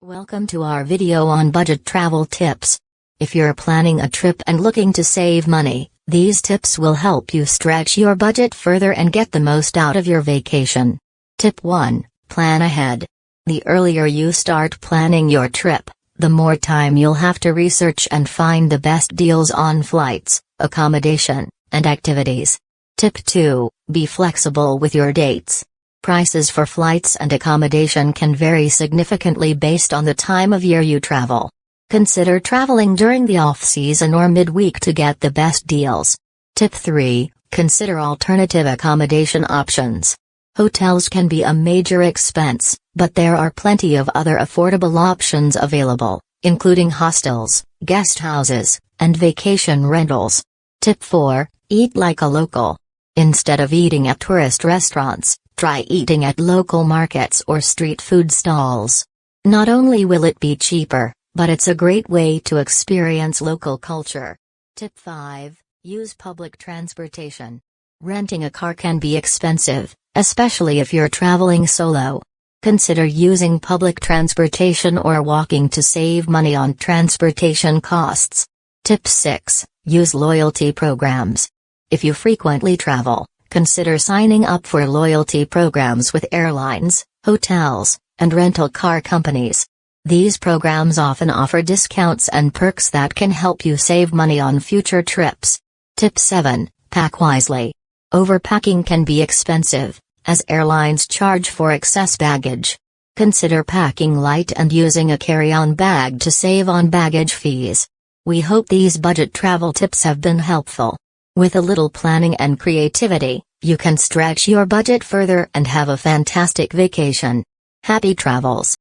Welcome to our video on budget travel tips. If you're planning a trip and looking to save money, these tips will help you stretch your budget further and get the most out of your vacation. Tip 1. Plan ahead. The earlier you start planning your trip, the more time you'll have to research and find the best deals on flights, accommodation, and activities. Tip 2. Be flexible with your dates. Prices for flights and accommodation can vary significantly based on the time of year you travel. Consider traveling during the off-season or midweek to get the best deals. Tip 3. Consider alternative accommodation options. Hotels can be a major expense, but there are plenty of other affordable options available, including hostels, guest houses, and vacation rentals. Tip 4. Eat like a local. Instead of eating at tourist restaurants, try eating at local markets or street food stalls. Not only will it be cheaper, but it's a great way to experience local culture. Tip 5. Use public transportation. Renting a car can be expensive, especially if you're traveling solo. Consider using public transportation or walking to save money on transportation costs. Tip 6. Use loyalty programs. If you frequently travel, consider signing up for loyalty programs with airlines, hotels, and rental car companies. These programs often offer discounts and perks that can help you save money on future trips. Tip 7. Pack wisely. Overpacking can be expensive, as airlines charge for excess baggage. Consider packing light and using a carry-on bag to save on baggage fees. We hope these budget travel tips have been helpful. With a little planning and creativity, you can stretch your budget further and have a fantastic vacation. Happy travels!